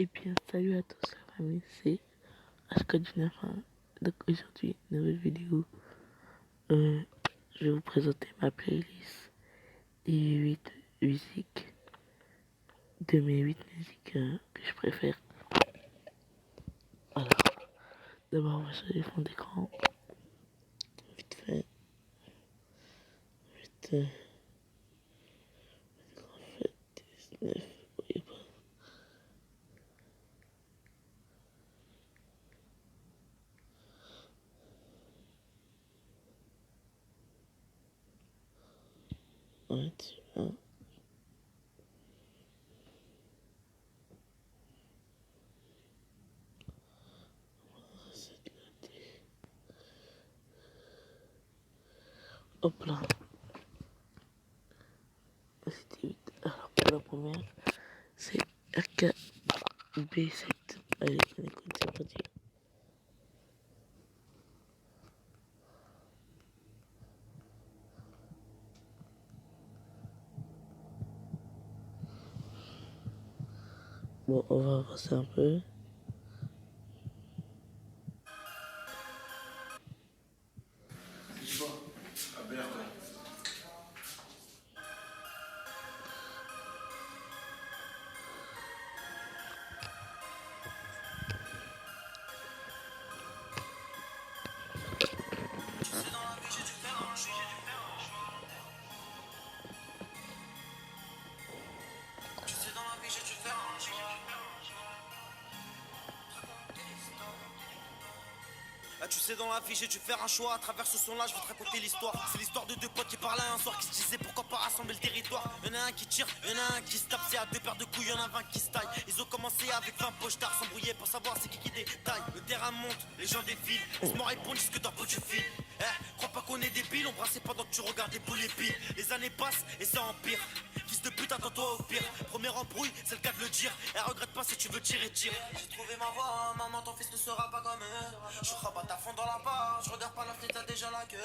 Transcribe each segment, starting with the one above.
Et bien, salut à tous la famille, c'est Ashka du 9. Donc aujourd'hui, nouvelle vidéo. Je vais vous présenter ma playlist des 8 musiques, de mes 8 musiques que je préfère. Alors, d'abord, on va changer le fond d'écran. Vite fait. Vite fait. 19, vous voyez pas. Ouais, tu vois. Hop là. C'était 8. Alors, pour la première, c'est RKB7. Allez, on écoute, c'est parti. Bon, on va avancer un peu. Là tu sais dans la vie j'ai dû faire un choix. À travers ce son là je vais te raconter l'histoire. C'est l'histoire de deux potes qui parlaient un soir, qui se disaient pourquoi pas rassembler le territoire. Y'en a un qui tire, y'en a un qui se tape. C'est à deux paires de couilles, y'en a 20 qui se taillent. Ils ont commencé avec 20 pochards, s'embrouiller pour savoir c'est qui détaille. Le terrain monte, les gens défilent. On se m'en répond jusque dans le bout du fil. Crois pas qu'on est débiles, on brassait pendant que tu regardes les poules épines. Les années passent et ça empire. Fils de pute, attends-toi au pire. Première embrouille, c'est le cas de le dire. Et regrette pas si tu veux tirer, tire. J'ai trouvé ma voie, maman, ton fils ne sera pas comme eux. Je rabatte à fond dans la barre, je regarde pas la fenêtre, t'as déjà la queue.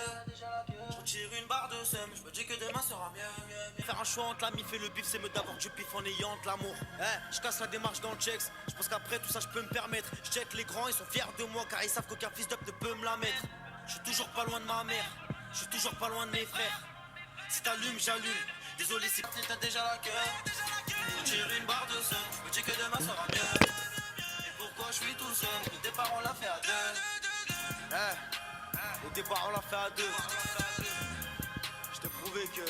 Je retire une barre de seum, je me dis que demain sera mieux. Faire un choix entre la mif et le bif, c'est me d'avoir du pif en ayant de l'amour. Je casse la démarche dans le checks. Je pense qu'après tout ça, je peux me permettre. Je check les grands, ils sont fiers de moi car ils savent qu'aucun fils d'up ne peut me la mettre. Je suis toujours pas loin de ma mère, je suis toujours pas loin de mes frères. Si t'allumes, j'allume. Désolé si t'as déjà la queue. Je tire une barre de seum, je me dis que demain sera mieux. Et pourquoi je suis tout seul? Au départ on l'a fait à deux. Au départ on l'a fait à deux. Je t'ai prouvé que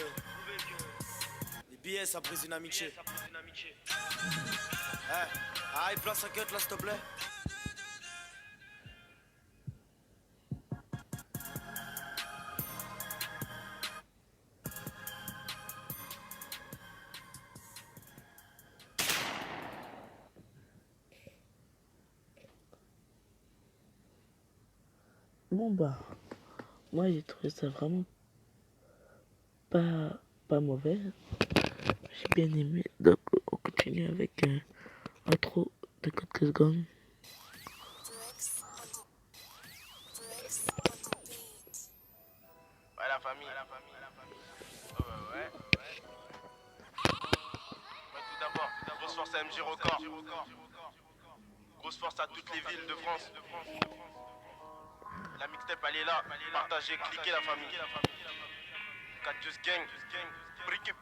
les billets ça brise une amitié. Allez, place un cut là s'il te plaît. Bon bah, moi j'ai trouvé ça vraiment pas mauvais. J'ai bien aimé. Donc on continue avec intro de quelques secondes. Ouais la famille. Ouais. Tout d'abord, grosse force à MJ Record. Grosse force à toutes les villes de France. La mixtape elle est là. Partagez, cliquez la famille. 4 Just Gang. Bricky.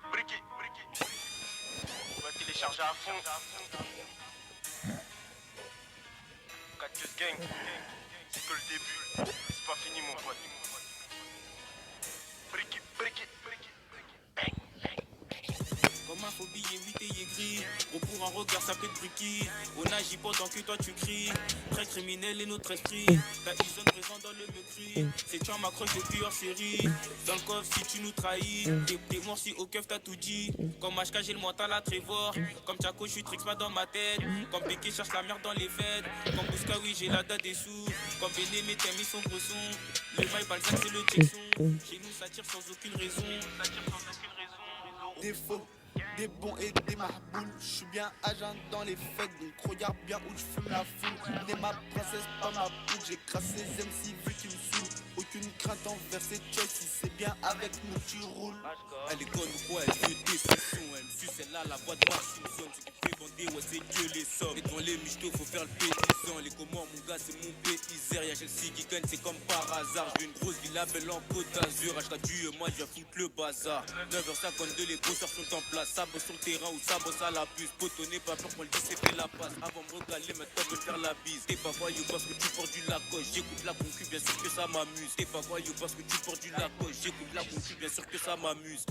On va télécharger à fond. 4 Just Gang. C'est que le début. C'est pas fini mon pote. Bricky. Comme un faux billet 8 et gris. Gros pour un regard ça peut te briquer. On agit pendant que toi tu cries. Très criminel et notre esprit. Ta isonne présent dans le mépris. C'est tu m'accroche depuis hors série. Dans le coffre si tu nous trahis. T'es mort si au keuf t'as tout dit. Comme HK j'ai le mental à Trevor. Comme Tchako je suis tricks pas dans ma tête. Comme Péké cherche la merde dans les fêtes. Comme Bouska oui j'ai la date des sous. Comme Béné mes thèmes ils sont gros sons. Le mail Balzac c'est le Jackson. Chez nous ça tire sans aucune raison. Des faux, des bons et des marboules. Je suis bien agent dans les fêtes, donc regarde bien où je fume la foule. T'es ma princesse, pas ma poule. J'ai crassé MC vu qu'ils me saoulent. Aucune crainte envers ces choices. Si c'est bien avec nous, tu roules. Elle est conne ou quoi, elle veut des sessions. Elle me suce, elle a la voix de Mark Simpson. C'est du bandé, ouais c'est Dieu les sommes. Et devant les michtos faut faire le pétissant. Les Comores mon gars c'est mon paysaire. Y'a Chelsea qui gagne c'est comme par hasard. Je veux une grosse villa belle en Côte d'Azur. H4 et moi je viens foutre le bazar. 9h52 les bosseurs sont en place. Ça bosse sur le terrain ou ça bosse à la puce. Potonné pas peur qu'on le dise c'est fait la passe. Avant de me regaler maintenant de me faire la bise. T'es pas voyou parce que tu portes du lacoste. J'écoute la concu bien sûr que ça m'amuse. T'es pas voyou parce que tu portes du lacoste. J'écoute la concu bien sûr que ça m'amuse.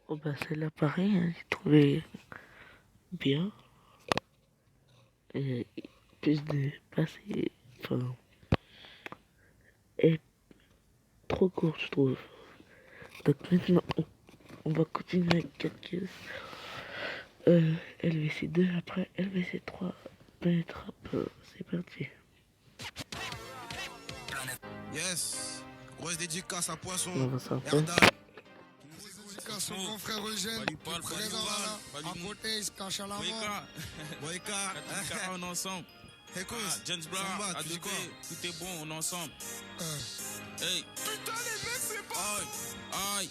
Oh bah celle-là pareil, hein, j'ai trouvé bien. Et plus de place et enfin est trop court je trouve. Donc maintenant on va continuer avec 4 caisses. LVC2 après LVC3 pénétrap, c'est parti. Yes, grosse dédicace à Poisson, On va s'en faire. Erdal. Dédicace au mon frère Eugène, présent là, à côté, il se cache à la main. Boyka, On est ensemble. écoute, James Blanc, Samba, tu dis quoi? tout est bon, on est ensemble. Hey. Putain les mecs c'est pas... Aïe.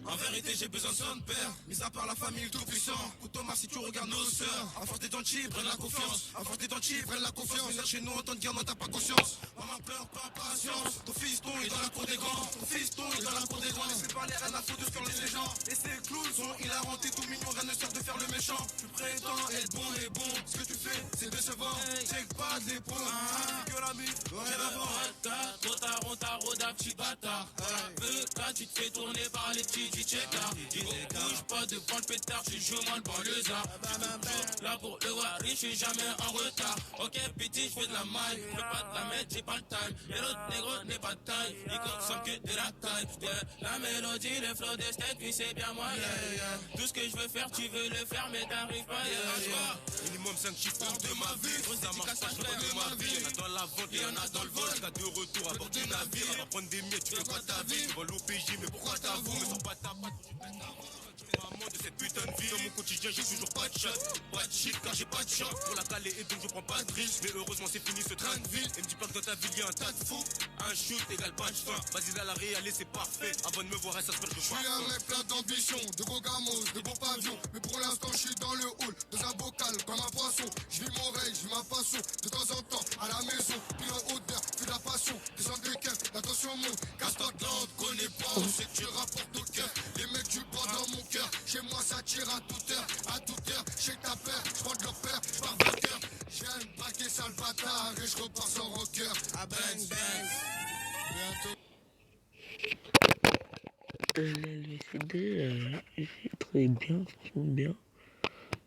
En vérité j'ai besoin de son père, mis à part la famille tout puissant. Pour Thomas si tu regardes nos sœurs, à force des dentiers prennent la confiance. À force des dentiers prennent la confiance. Venir chez nous autant de dire non t'as pas conscience. Maman pleure pas patience, ton fiston est dans la cour des grands. Ton fiston est dans la cour des grands. Laissez parler rien à foutre de sur les gens. Et ces clowns sont hilarants, t'es tout mignon, rien ne sert de faire le méchant. Tu prétends être bon et bon, ce que tu fais c'est décevant. Check pas de l'épaule, que la musique, rien avant. On t'a roda, petit bâtard. Quand tu te fais tourner par les petits tchétards. Bouge pas devant le pétard, tu joues mal dans le zar. Là pour le voir, je suis jamais en retard. Ok, petit, je fais de la maille. Je peux pas te la mettre, j'ai pas le time. Et l'autre négro n'est pas de taille. Il consomme que de la taille. La mélodie, le flow des steaks, puis c'est bien moi. Tout ce que je veux faire, tu veux le faire, mais t'arrives pas. Minimum 5 chiffres de ma vie. Ça marche pas, je de ma vie. Y'en a dans la vente, et y'en a dans le vol. T'as de retour à bord du navire. On va prendre des miettes, tu fais quoi ta vie? Tu vas l'OPJ, mais pourquoi t'avoues? Mais sans pas ta patte, tu fais maman de cette putain de vie. Dans mon quotidien, j'ai toujours pas de shot. Pas de shit, car j'ai pas de chance. Pour la caler et donc je prends pas de risque. Mais heureusement, c'est fini ce train de ville. Et me dis pas que dans ta ville, y'a un tas de fous. Un shoot égale pas de fin. Vas-y, là, la réalité, c'est parfait. Avant de me voir, ça se perd de Je suis un mec plein d'ambition, de beaux gamos, de beaux pavillons. Mais pour l'instant, je suis dans le hall, dans un bocal, comme un poisson. Je vis mon rêve, je vis ma passion. De temps en temps, à la maison, puis en odeur, puis la passion. Descends de cœur, l'attention monte. Casse-toi de là, on te connaît pas. On sait que tu rapportes au cœur. Les mecs, tu portes dans mon cœur. Chez moi, ça tire à toute heure. À toute heure, chez ta peur. Je prends de leur peur, je pars vainqueur. J'aime braquer sale bâtard et je repars sans rocker. À bang bang. Bientôt. LVC2, j'ai trouvé bien, franchement bien.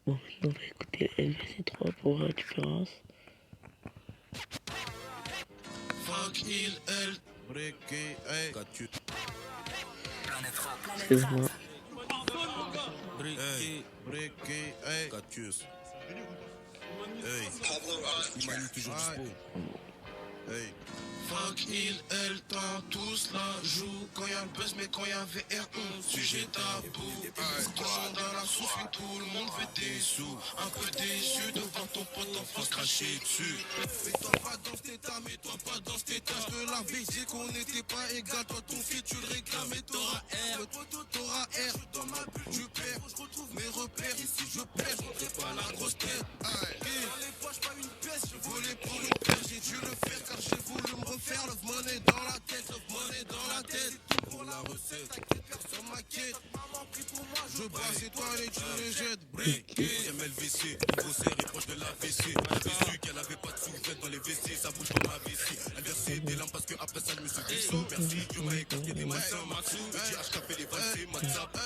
Bon, maintenant on va écouter LVC3 pour voir la différence. Fuck il, elle, breaké, hey. Excuse-moi. Hey, breaké, hey. Catius. Hey. Il m'a toujours dispo. Hey. Fuck il, elle, tant tous la joue. Quand y'a le buzz, mais quand y'a VR, sujet tabou. Toi dans la sauce, et tout le monde veut des sous. Un peu déçu devant ton pote en France craché dessus. Mets-toi pas dans cet état, mets-toi pas dans cet état. Je te l'avais dit qu'on n'était pas égal. Toi, ton fils, tu le réclames et t'auras R. T'auras R. Dans ma bulle, je perds. Je retrouve mes repères. Ici, je perds. Je rentrais pas la grosse tête. Dans les poches, pas une pièce. Je volais pour une paire. J'ai dû le faire car j'ai voulu me refaire. Love money dans la tête. Love money dans la tête. C'est tout pour la recette. T'inquiète, personne m'inquiète. Maman prie pour moi. Je brasse étoile et tu les jettes. Breaké. MLVC. Gros serré proche de la WC. J'avais su qu'elle avait pas de sous-vêtements dans les WC. Ça bouge comme ma vessie. Elle versait des larmes parce que après ça, je me suis dit sous. Merci. Dieu m'a écarté des malsains. Maxou. J'ai HKP les valsés. WhatsApp.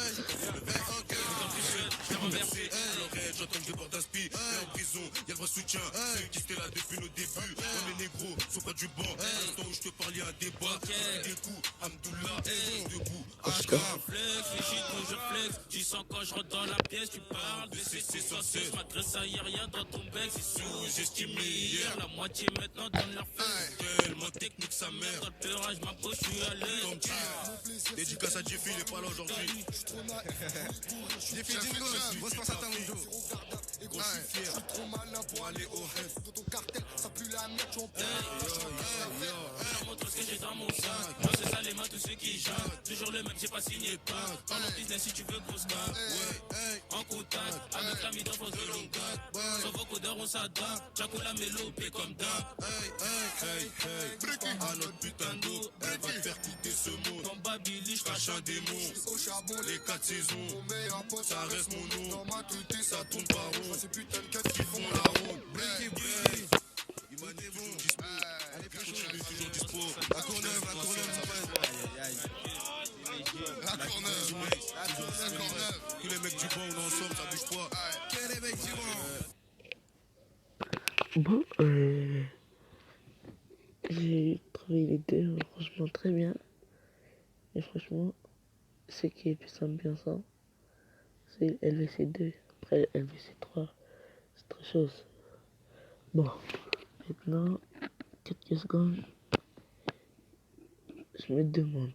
J'ai renversé. Alors, j'entends que je déborde d'inspi. Et en prison, y'a le vrai soutien. Ceux qui étaient là depuis nos débuts. On est négros, sont pas du banc. À l'instant où je te parlais, un débat. Des coups, Hamdoullah, debout. HK. Flex, les shit toujours flex. Tu sens quand je rentre dans la pièce, tu parles de CC sans cesse. Malgré ça, y'a rien dans ton bec, c'est sous-estimé. Hier, la moitié maintenant donne leur fesse. Tellement technique, sa mère. Dans le peurage, ma poche, je suis à l'aise. Dédicace à Jeffy, il est pas là aujourd'hui. Jeffy, dis-nous, on se passe à ta window. Et gros, je suis fier, je suis trop malin pour aller au rêve. Dans ton cartel, ça pue la merde, tu en perds. Montre ce que j'ai dans mon sac. Moi c'est ça les mains, tous ceux qui jacquent. Toujours le même, j'ai pas signé pas. Dans mon business si tu veux grosse carte. En contact, avec l'ami d'enfance de longue. Sans vos codeurs on s'adapte. Jaco la mélopée comme d'hab. À notre putain d'eau, elle va te faire quitter ce monde. Comme Babili, Cache un démon, Au charbon, les 4 saisons. mon meilleur pote, Ça reste mon nom. Dans ma tête, Ça tourne pas rond. ces putains de quêtes qui font Font la la ronde. Breaky, breaky. Il m'a dit toujours dispo. Allez, plus chaud, je suis toujours dispo. La Courneuve, mon frère. La Courneuve, Tous les mecs du banc, on est ensemble, ça bouge pas. Quel les mecs du banc? Bon, j'ai trouvé les deux franchement très bien. Et franchement, ce qui est plus ambiançant, c'est LVC2. Après LVC3, c'est très chose. Bon, maintenant, quelques secondes, je me demande.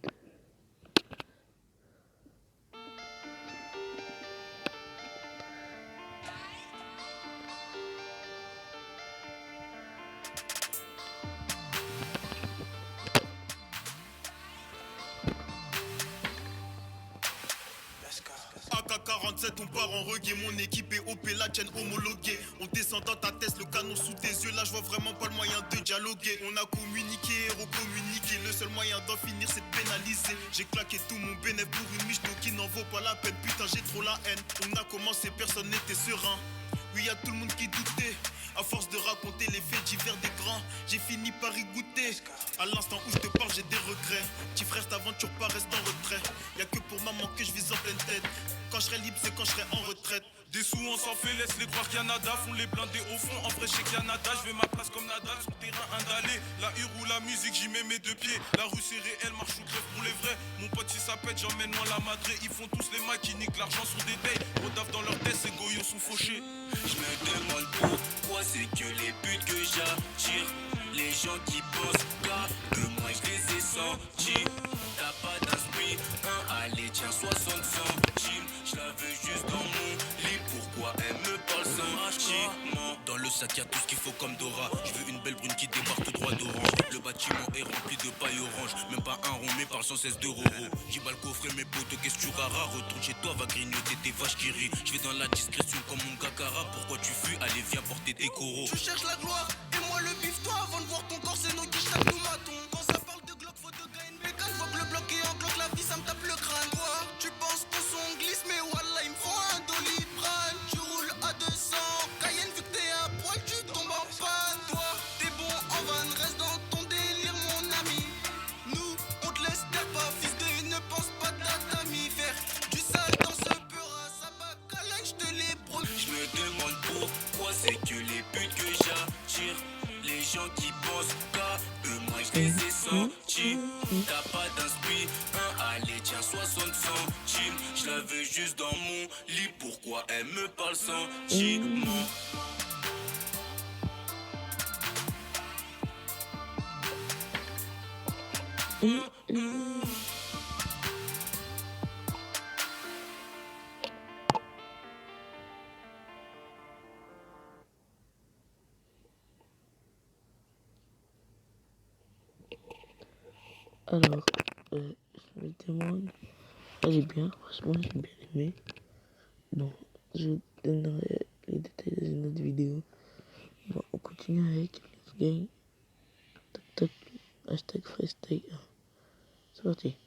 AK-47, on part en reggae. Mon équipe est OP, la tienne homologuée. On descend dans ta tête, le canon sous tes yeux. Là, je vois vraiment pas le moyen de dialoguer. On a communiqué, recommuniqué. Le seul moyen d'en finir, c'est de pénaliser. J'ai claqué tout mon bénéf pour une miche qui n'en vaut pas la peine. Putain, j'ai trop la haine. On a commencé, personne n'était serein. Oui, y'a tout le monde qui doutait. À force de raconter les faits divers des grands, j'ai fini par y goûter. À l'instant où je te parle, j'ai des regrets. Petit frère, cette aventure pas reste en retrait. Y'a que pour maman que je vise en pleine tête. Quand je serai libre, c'est quand je serai en retraite. Des sous on s'en fait, laisse les croire qu'il y a nada. Font les blindés au fond, en vrai chez Canada. Je vais ma place comme Nadal, sur le terrain indalé. La hure ou la musique, j'y mets mes deux pieds. La rue c'est réel, marche ou crève pour les vrais. Mon pote si ça pète, j'emmène loin la madré. Ils font tous les maquis, niquent l'argent sur des days. Rodaf dans leur tête, ces goyons sont fauchés. Je me demande pourquoi c'est que les buts que j'attire. Les gens qui pensent qu'à que moi je les ai sentis. T'as pas d'esprit, allez tiens 60 centimes. Je la veux juste dans mon lit, pourquoi elle me parle sentiment. Dans le sac y'a tout ce qu'il faut comme Dora. Je veux une belle brune qui débarque tout droit d'orange. Le bâtiment est rempli de paille orange. Même pas un rond mais parle sans cesse de roro. J'ai bas le coffret mes potes, qu'est-ce que tu rara. Retourne chez toi, va grignoter tes vaches qui rient. Je vais dans la discrétion comme mon gakara. Pourquoi tu fuis, allez viens porter tes coraux. Tu cherches la gloire et moi le bif. Toi avant de voir ton corps c'est nous qui chaque nous matons. Quand ça parle de Glock faut de gars une bécane. Faut que le bloc est en bloc, la vie ça me tape le crâne. Toi tu penses que son glisse mais wallah il me faut un doliprane. Tu roules à 200 Cayenne vu que t'es à poil tu tombes en panne. Toi t'es bon en van, reste dans ton délire mon ami. Nous on te laisse t'es pas fils de ne pense pas de la tamifère. Du sale dans ce peur ça va câlin je te les prends. Je me demande pourquoi c'est que les buts que j'attire. Les gens qui pensent qu'à eux, moi je les ai sentis. T'as pas d'esprit, allez tiens 60 centimes. Je la veux juste dans mon lit, pourquoi elle me parle sentiment. Alors, je me demande, elle est bien, franchement j'ai bien aimé. Bon, je vous donnerai les détails dans une autre vidéo. Bon, on continue avec Let's Gang. Toc toc, hashtag freestyle. C'est parti.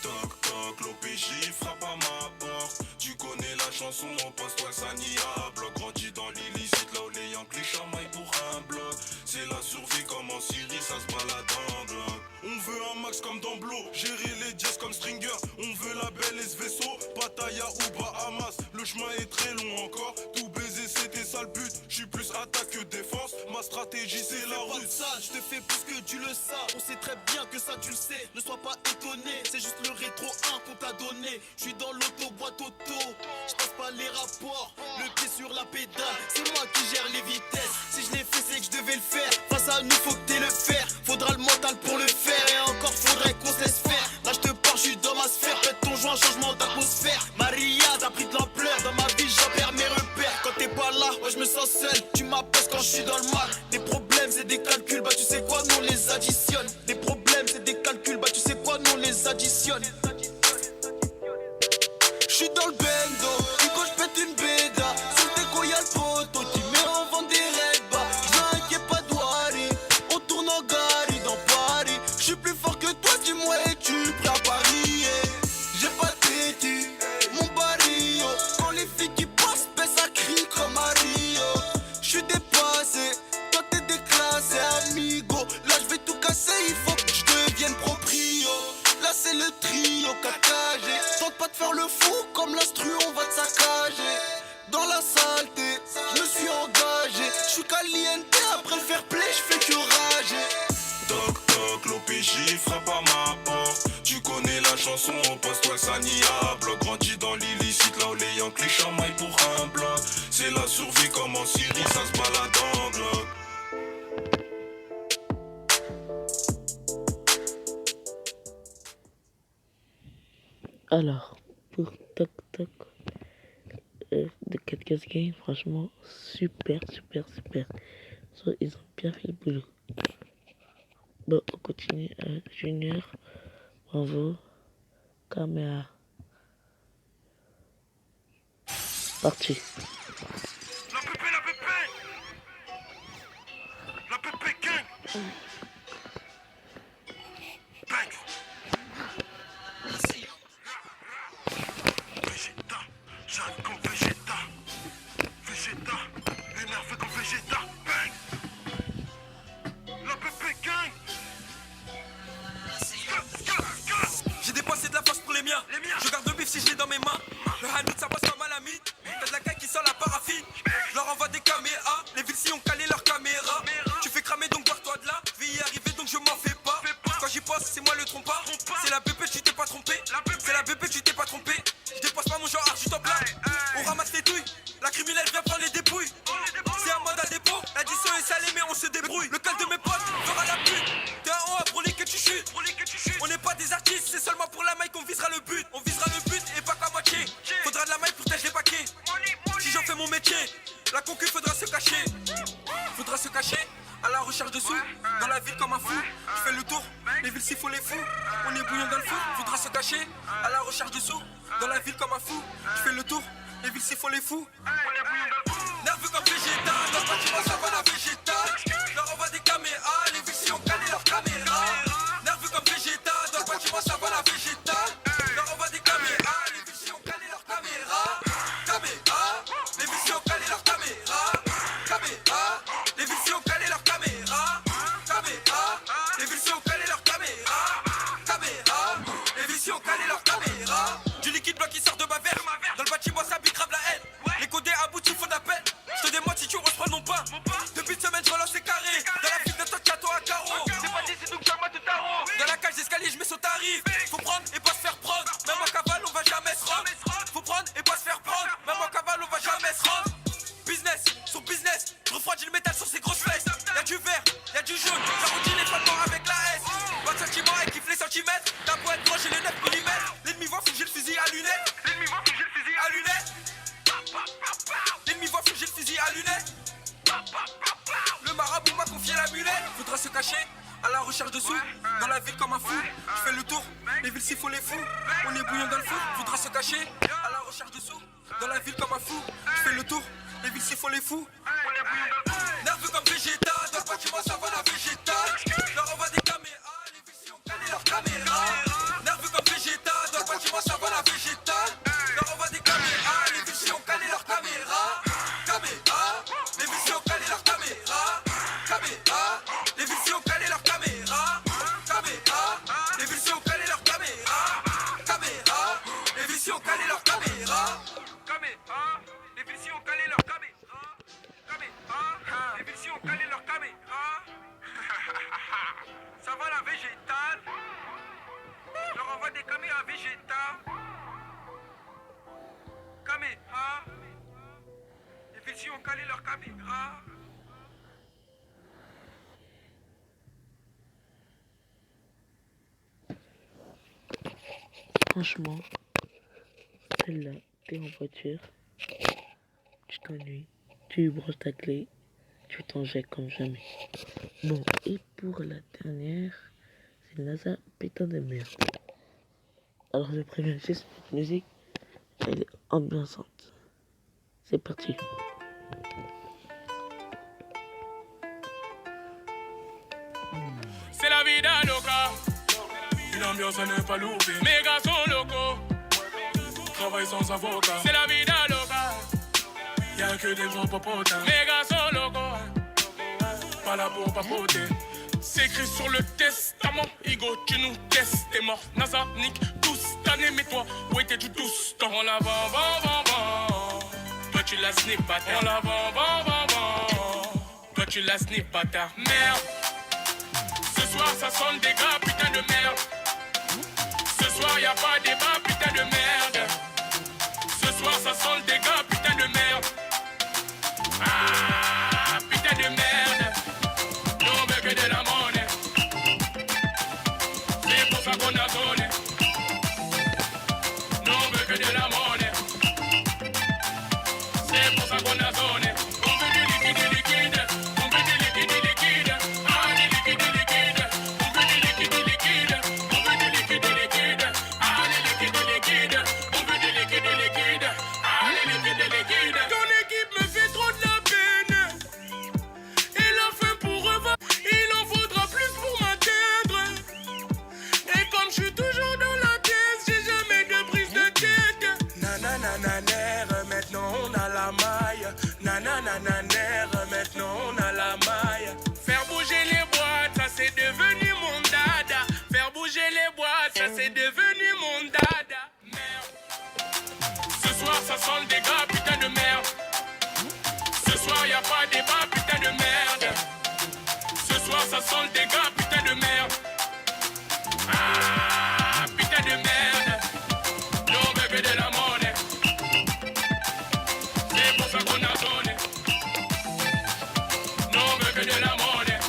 Toc toc, l'OPJ frappe à ma porte. Tu connais la chanson, on poste toi ça n'y a bloc. Grandi dans l'illicite, là où les Yankees chamaillent pour un bloc. C'est la survie comme en Syrie, ça se balade en bloc. On veut un max comme dans Blo, gérer les jazz comme Stringer. On veut la belle et ce vaisseau, Pattaya ou Bahamas. Le chemin est très long encore, tout baiser c'était ça le but, je suis plus attaque que défense. Ma stratégie c'est la Pas de ruse. sale, je te fais plus que tu le sais. On sait très bien que ça tu le sais. Ne sois pas étonné, c'est juste le rétro 1 qu'on t'a donné. Je suis dans l'auto, boîte auto. Je passe pas les rapports, le pied sur la pédale. C'est moi qui gère les vitesses. Si je l'ai fait, c'est que je devais le faire. Face à nous, faut que t'aies le faire. Faudra le mental pour le faire. Et encore faudrait qu'on se laisse faire. Là, je te parle, je suis dans ma sphère. Pète ton joint, changement d'atmosphère. Maria a pris de l'ampleur. Dans ma vie, j'en perds mes repères. Quand t'es pas là, moi je me sens seul. Tu m'appelles quand je suis dans le mal. Des problèmes, c'est des calculs. Bah, tu sais quoi, nous on les additionne. Des problèmes, c'est des calculs. Bah, tu sais quoi, nous on les additionne. J'suis dans le bendo, et quand j'pète une béda, sur le déco y'a le poteau qui met en vente des raids bas. J'inquiète pas douari, on tourne en gari dans Paris. J'suis plus fort que toi, dis-moi es-tu prêt à parier? J'ai pas de têtu, mon barrio. Quand les filles qui passent, ben ça crie comme Mario. J'suis dépassé, toi t'es déclassé, amigo. Là j'vais tout casser, il faut que j'devienne proprio. Là c'est le trio cacagé. Tente pas de faire le fou comme l'instru, on va te saccager. Dans la saleté, je me suis engagé. Je suis caliente, après le fair play, je fais que rager. Toc toc, l'OPJ frappe à ma porte. Tu connais la chanson, passe-toi le Sania. Bloc grandi dans l'illicite, là où les Yankees chamaillent pour un bloc. C'est la survie comme en Syrie, ça se balade en bloc. Alors, pour Toc Toc de 4 Game, franchement, super. So, ils ont bien fait le boulot. Bon, on continue. Junior, bravo. Caméra. Parti. La pépé gang. Bang. Vegeta, j'arrive comme Vegeta. Vegeta, énervé comme Vegeta. Bang. La pépé gang. J'ai dépassé de la force pour les miens. Je garde le bif si je l'ai dans mes mains. Le Hanout ça passe comme à la mine. T'as de la caille qui sort la paraffine. Je leur envoie des caméras. Les villes si ont calé leurs caméras. Tu fais cramer donc barre-toi de là. Vais y arriver donc je m'en fais pas. Quand j'y pense c'est moi le trompeur. C'est la BP tu t'es pas trompé. C'est la BP tu t'es pas trompé. Je dépasse pas mon genre argent top là. On ramasse les douilles. La criminelle vient prendre les dépouilles. C'est un mode à dépôt. L'addition est salée mais on se débrouille. Le cal de mes potes fera la pute. T'es un haut pour les que tu chutes. On n'est pas des artistes, c'est seulement pour la maille qu'on visera le but. On visera le but et pas qu'à moitié. Faudra de la maille pour tâcher les paquets. Si j'en fais mon métier, la concu faudra se cacher. Faudra se cacher à la recherche de sous. Dans la ville comme un fou, je fais le tour. Les villes s'il faut les fous. On est bouillon dans le fou. Faudra se cacher à la recherche de sous. Dans la ville comme un fou, je fais le tour. Les villes s'il faut les fous. On est bouillon dans le fou. Nerveux comme Vegeta, dans le bâtiment ça va la végéta. Leur envoie des caméras, les villes si ont calé leurs caméras. Nerveux comme Vegeta, dans le bâtiment ça va la végéta. Leur envoie des caméras, les villes si ont calé leurs caméras. Caméra, les villes si ont calé leurs caméras. Caméra, les villes si ont calé leurs caméras. Caméra, les villes si ont calé leurs caméras. Caméra, les villes si ont calé leurs caméras. Du liquide blanc qui sort de ma verre. Dans le bâtiment ça pique grave la haine. Les codés aboutis font d'appel. Je te demande si tu reprends mon pain. Depuis une semaine je relance les carrés. Dans la file de toi château à carreau. C'est pas d'ici donc j'arme tout tarot. Dans la cage d'escalier je mets son tarif. Faut prendre et pas se faire prendre. Même en cavale on va jamais se rendre. Faut prendre et pas se faire prendre. Même en cavale on va jamais se rendre. Business, son business. Je refroidis le métal sur ses grosses fesses. Y'a du vert, y'a du jaune. Ça routine les froidement avec la S. Pas de sentiment et kiffe les centimètres. T'as beau être proche j'ai les 9 mm. L'ennemi voit fouger le fusil à lunettes. L'ennemi voit fouger le fusil à lunettes. L'ennemi voit fouger le fusil à lunettes. Le marabout m'a confié la mulette. Faudra se cacher à la recherche de sous. Dans la ville comme un fou, je fais le tour. Les villes s'il faut les fous. On est bouillon dans le fou. Faudra se cacher à la recherche de sous. Dans la ville comme un fou, je fais le tour. Les villes s'il faut les fous. On est bouillon dans le fou. Nerveux comme Vegeta, dans le bâtiment ça va la végéta. Leur envoie des caméras, les villes si ont calé leurs caméras. Nerveux comme Vegeta, dans le bâtiment ça va la végéta. Leur envoie des caméras, les villes si ont calé leurs caméras. Caméra, les villes si ont calé leurs caméras. Caméra, les villes si ont calé leurs caméras. Caméra, les villes si ont calé leurs caméras. Caméra, les villes si ont calé leurs caméras. Caméra, les villes si ont calé leurs caméras. Vegeta, Vegeta. Kameha. Les filles ont calé leur caméra. Franchement, celle-là, t'es en voiture, tu t'ennuies, tu brosses ta clé, tu t'en jettes comme jamais. Bon, et pour la dernière, c'est NASA pétain de merde. Alors je préviens juste, cette musique, elle est ambiançante. C'est parti. C'est la vida loca. Une ambiance à ne pas louper. Mes gars sont locaux. Travail sans avocat. C'est la vida loca. Y'a que des gros popotins. Mes gars sont locaux. Pas là pour papoter. C'est écrit sur le testament. Igo, tu nous testes. T'es mort. NASA, nique tous. T'as aimé toi. Où étais-tu tous? On la vend. Toi tu la snip bâtard. On la vend. Toi tu la snip bâtard. Merde. Ce soir ça sonne des gars, putain de merde. Ce soir y'a pas débat, putain de merde. Ce soir ça sonne des gars, putain de merde. Ah, putain de merde. Nous on veut que de la monnaie. C'est pour ça qu'on a sonné. Nous on veut que de la monnaie. C'est pour ça qu'on a sonné. On veut du liquide. On veut du liquide. Ah, du liquide. On veut du liquide. On veut du liquide. Ah, du liquide. On veut du liquide. Ah, du liquide. Ton équipe me fait trop de la peine. Et la fin pour revoir, il en faudra plus pour m'atteindre. Et comme je suis toujours dans la tête, j'ai jamais de prise de tête. Nananananer, maintenant on a la maille. Nananananer, maintenant on a la maille. Faire bouger les boîtes, ça c'est devenu mon dada. Faire bouger les boîtes, ça c'est devenu mon dada. Merde. Ce soir ça sent le dégât, putain de merde. Ce soir y'a pas débat, putain de merde. Ce soir ça sent le dégât, putain de merde. Ah, putain de merde. Nous on veut que de la monnaie. C'est pour ça qu'on a sonné. Nous on veut que de la monnaie.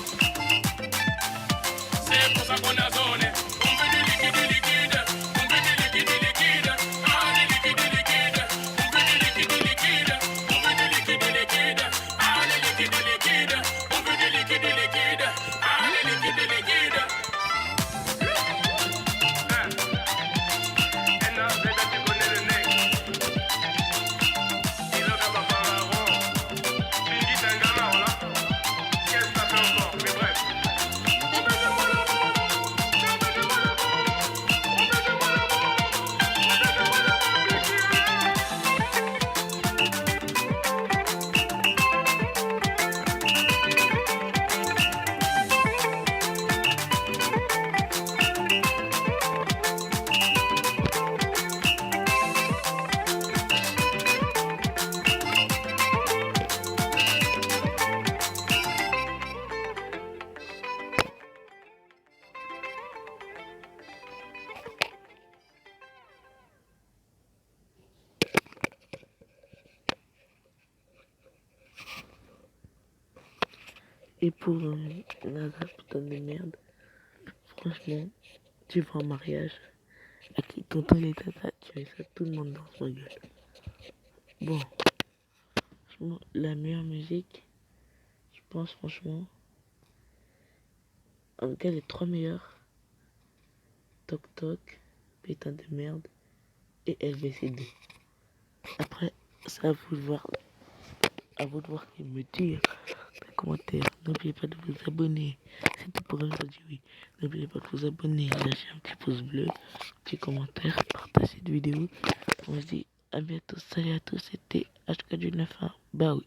C'est pour ça qu'on a sonné. On veut du liquide. On veut du liquide. Ah, du liquide. On veut du liquide. On veut du liquide. Ah, du liquide. On veut du liquide. Ah, du liquide. Et pour NASA putain de merde, franchement, tu vas en mariage, à qui t'entends les tatas, tu mets ça tout le monde dans sa gueule. Bon, franchement, la meilleure musique, je pense franchement, en tout cas les trois meilleurs, Toc Toc, putain de merde, et LVCD. Après, c'est à vous de voir. À vous de voir et me dire dans les commentaires. N'oubliez pas de vous abonner. C'est tout pour aujourd'hui, oui. N'oubliez pas de vous abonner, lâcher un petit pouce bleu, un petit commentaire, partagez cette vidéo. On se dit à bientôt. Salut à tous, c'était HK du 9. Bah oui.